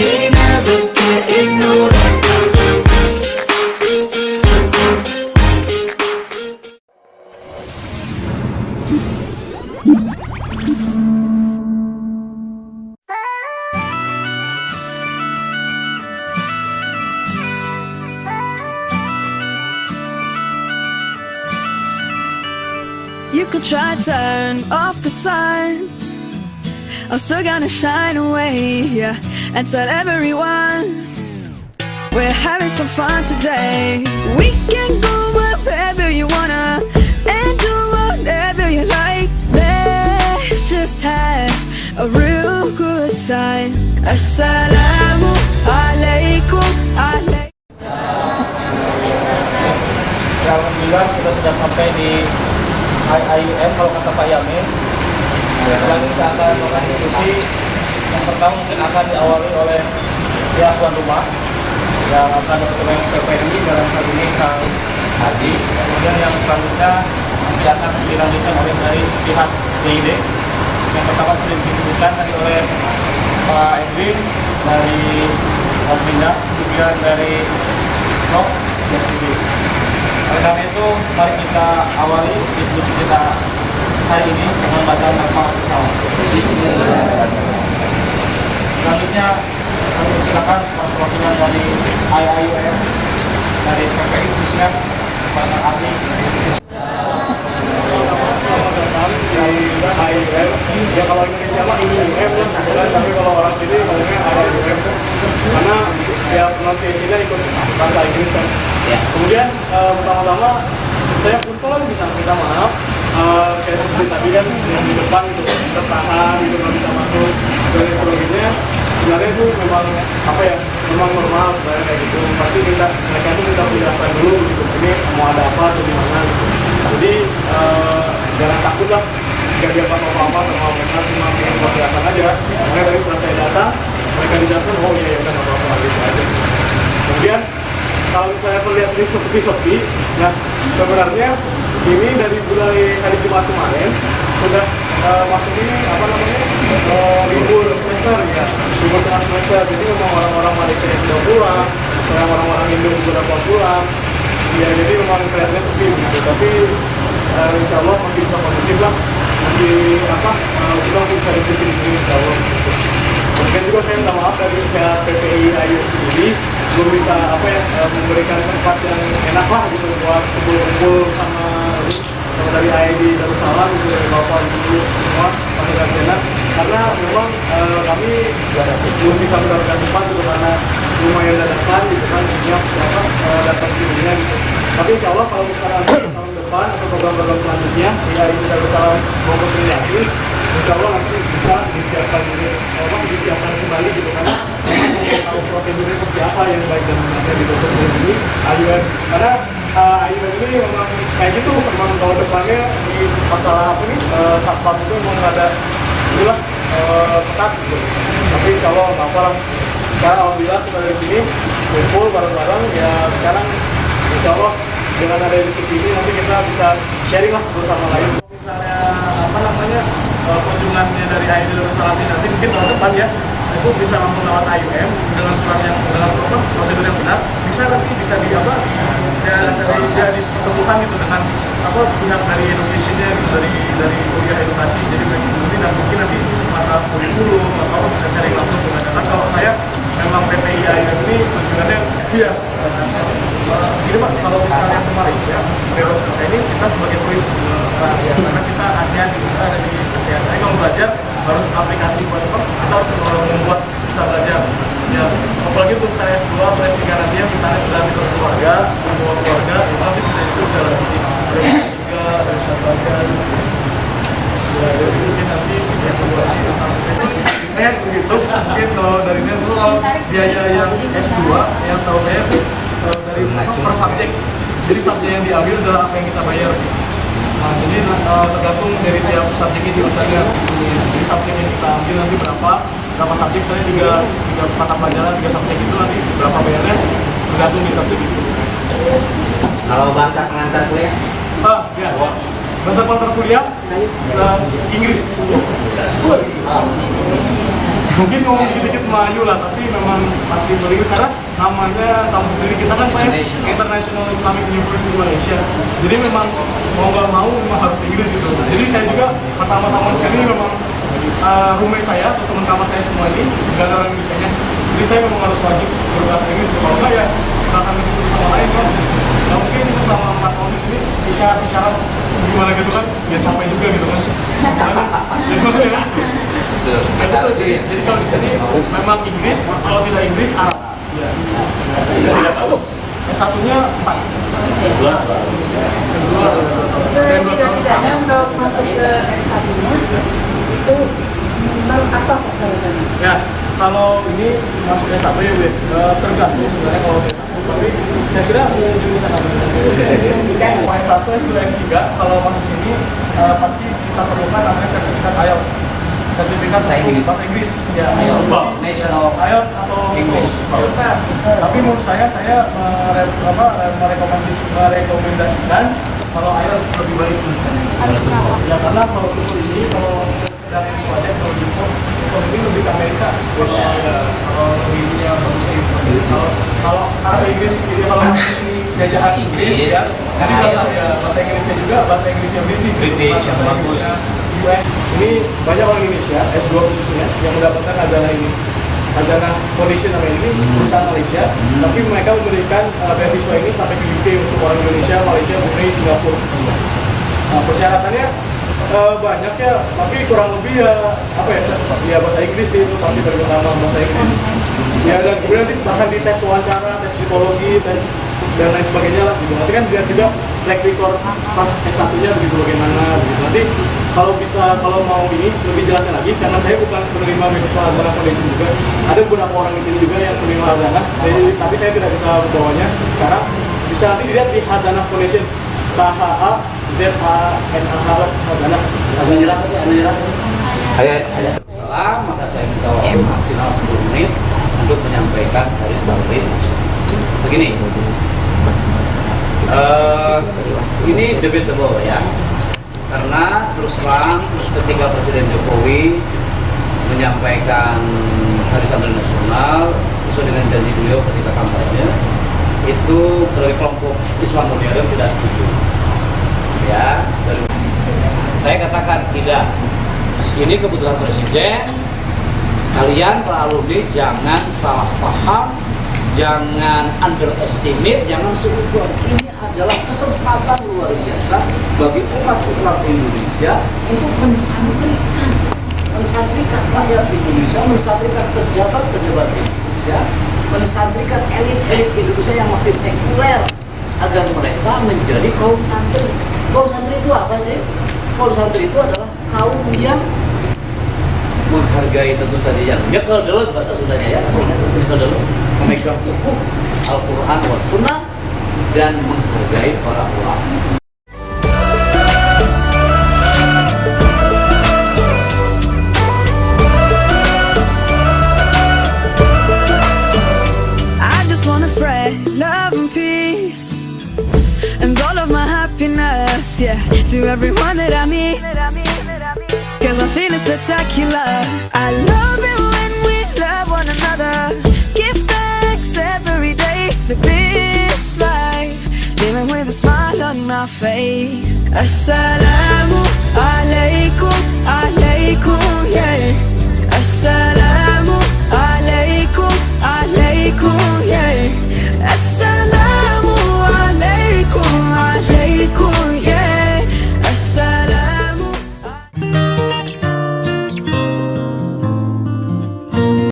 We never get ignored. You could try to turn off the sun, I'm still gonna shine away, yeah, and tell everyone we're having some fun today. We can go wherever you wanna and do whatever you like. Let's just have a real good time. Assalamu alaikum. Alhamdulillah kita sudah sampai di IAIUM kalau kata Pak Yamin. Sekarang kita akan melakukan diskusi. Yang pertama mungkin akan diawali oleh pihak tuan rumah yang akan bertemu PPI dalam hal ini Kang Haji. Kemudian yang selanjutnya nanti akan dilanjutkan oleh dari pihak DID. Yang pertama sudah disebutkan tadi oleh Pak Edwin dari Ombina, kemudian dari Nok dan Sidi. Oleh karena itu, mari kita awali diskusi kita hari ini dengan bacaan basmalah bersama. Selanjutnya, kami persilakan perwakilan dari IAIUM, dari PPI khususnya Pak Ahli. IAIUM, ya kalau Indonesia mah IAIUM ya, tapi kalau orang sini ngomongnya IAIUM karena ya pronunciation-nya ikut bahasa Inggris kan. Ya. Kemudian pertama-tama saya pun kalau bisa minta maaf kayak seperti tadi kan yang di depan itu tertahan gitu nggak bisa masuk dan sebagainya. Sebenarnya itu memang apa ya, memang normal sebenarnya kayak gitu. Pasti mereka itu minta penjelasan dulu gitu, ini mau ada apa atau gimana gitu. Jadi jangan takut lah jika dia apa-apa sama mereka, cuma pengen buat penjelasan aja. Makanya tadi setelah saya datang mereka dijelaskan, oh iya udah nggak apa-apa gitu aja. Kemudian kalau misalnya melihat ini sepi-sepi, nah sebenarnya ini dari mulai hari Jumat kemarin sudah masuk ini apa namanya libur semester ya, libur tengah semester. Jadi memang orang-orang Malaysia yang sudah pulang, orang-orang Indo juga sudah pulang, ya jadi memang kelihatannya sepi gitu. Tapi insya Allah masih bisa kondusif lah, masih apa kita masih bisa diskusi di sini insya Allah. Gitu. Kemudian juga saya minta maaf dari pihak PPI IAIUM sendiri belum bisa apa ya memberikan tempat yang enak lah gitu buat kumpul-kumpul sama dari IAID Darussalam gitu, dari Bapak Ibu semua pakai gantian karena memang kami belum bisa mendapatkan tempat gitu karena lumayan dadakan gitu kan, datang sininya gitu. Tapi insya Allah kalau misalnya tahun depan atau program-program selanjutnya IAID Darussalam mau ke Sri, insya Allah nanti bisa disiapkan kembali gitu kan. Tahu prosedurnya seperti apa yang baik dan benar di sosok ini IAIUM karena IAIUM ini memang kayak gitu, memang tahun depannya di masalah apa nih satpam itu memang ada inilah ketat gitu. Tapi insya Allah nggak apa lah. Sekarang alhamdulillah kita dari sini kumpul bareng-bareng ya. Sekarang insya Allah dengan ada diskusi ini nanti kita bisa sharing lah bersama lain. Misalnya apa namanya kunjungannya dari IAID Darussalam ini nanti mungkin tahun depan ya, itu bisa langsung lewat IAIUM dengan surat yang dengan prosedur yang benar, bisa nanti bisa di apa ya dipertemukan gitu dengan apa pihak dari education-nya gitu, dari kuliah edukasi. Jadi mungkin nanti masalah kurikulum atau apa bisa sharing langsung dengan kalau saya memang PPI IAIUM ini kunjungannya iya. Jadi Pak, kalau misalnya ke Malaysia, bebas visa ini kita sebagai turis karena kita ASEAN, kita ada di ASEAN. Jadi kalau belajar harus aplikasi buat apa? Kita harus membuat bisa belajar. Ya, apalagi untuk saya S2 atau S3 nanti yang misalnya sudah berkeluarga, membawa keluarga, itu nanti bisa itu udah lebih dari S3, dari S1 ya, jadi mungkin nanti yang kedua sampai begitu. Mungkin kalau dari itu kalau biaya yang S2 yang setahu saya dari per subjek, jadi subjek yang diambil adalah apa yang kita bayar. Nah ini tergantung dari tiap subjek ini misalnya, jadi subjek yang kita ambil nanti berapa subjek, misalnya tiga mata pelajaran 3 subjek itu nanti berapa bayarnya tergantung di subjek itu. Kalau bahasa pengantar kuliah? Ya. Bahasa pengantar kuliah Inggris. mungkin ngomong dikit-dikit Melayu lah, tapi memang pasti beringgris karena namanya kampus sendiri kita kan Pak ya, International Islamic University Malaysia. Jadi memang mau nggak mau memang harus Inggris gitu. Jadi saya juga pertama-tama sini memang roommate saya atau teman kamar saya semua ini nggak ada orang Indonesia-nya. Jadi saya memang harus wajib berbahasa Inggris. Kalau nggak ya kita akan berbicara sama lain kan. Nah, mungkin selama 4 tahun di sini isyarat gimana gitu kan, ya capek juga gitu kan. Jadi kalau di sini memang Inggris, kalau tidak Inggris Arab. Ya. Saya tidak tahu. S1-nya 4. Kedua. Tidak untuk masuk ke S1-nya itu minimal apa persyaratannya? Ya, kalau ini masuk S1 ya, tergantung sebenarnya kalau S1. Tapi saya kira jurusan apa? S1, S2, S3 kalau masuk sini pasti kita perlukan namanya sertifikat IELTS. Sertifikat bahasa Inggris ya, National IELTS atau English. Tapi menurut saya merekomendasikan kalau IELTS lebih baik menurut saya. Ya karena kalau untuk ini kalau dari itu aja kalau di impor ini lebih ke Amerika. Kalau lebih ini yang bagusnya itu. Kalau Inggris ini kalau ini jajahan Inggris ya, jadi bahasa Inggrisnya juga bahasa Inggris yang British yang bagus. US. Ini banyak orang Indonesia, S2 khususnya, yang mendapatkan Hazanah ini. Hazanah Foundation namanya ini, perusahaan Malaysia, tapi mereka memberikan beasiswa ini sampai ke UK untuk orang Indonesia, Malaysia, Brunei, Singapura. Nah, persyaratannya banyak ya, tapi kurang lebih ya bahasa Inggris sih, itu pasti terutama bahasa Inggris. Ya dan kemudian nanti bahkan di tes wawancara, tes psikologi, tes dan lain sebagainya lah gitu. Nanti kan dilihat juga track record pas S1-nya begitu bagaimana begitu. Nanti kalau mau ini lebih jelasnya lagi, karena saya bukan penerima beasiswa Hazanah Foundation juga. Ada beberapa orang di sini juga yang penerima Hazanah, tapi saya tidak bisa membawanya sekarang. Bisa nanti dilihat di Hazanah Foundation, HAZANAH Hazanah. Salah, maka saya minta waktu maksimal 10 menit untuk menyampaikan dari sampai begini. Ini debatable ya, karena terus terang ketika Presiden Jokowi menyampaikan Hari Santri Nasional sesuai dengan janji beliau ketika kampanye, itu dari kelompok Islam modern tidak setuju. Ya, saya katakan tidak. Ini kebutuhan Presiden. Kalian para alumni jangan salah paham, jangan underestimate, jangan seukur. Ini adalah kesempatan luar biasa bagi umat Islam Indonesia untuk mensantrikan rakyat Indonesia, mensantrikan pejabat-pejabat Indonesia, mensantrikan elit-elit Indonesia yang masih sekuler agar mereka menjadi kaum santri. Kaum santri itu apa sih? Kaum santri itu adalah kaum yang menghargai tentu saja yang nyekel dulu bahasa Sundanya ya, masih ingat nyekel dulu, memegang teguh Al-Quran wa Sunnah dan menghargai para ulama. I just wanna spread love and peace and all of my happiness, yeah, to everyone that I meet. Cause I'm feeling spectacular. I love it when we love one another. Give thanks every day for this life, living with a smile on my face. Assalamu alaikum, alaikum, yeah. Assalamu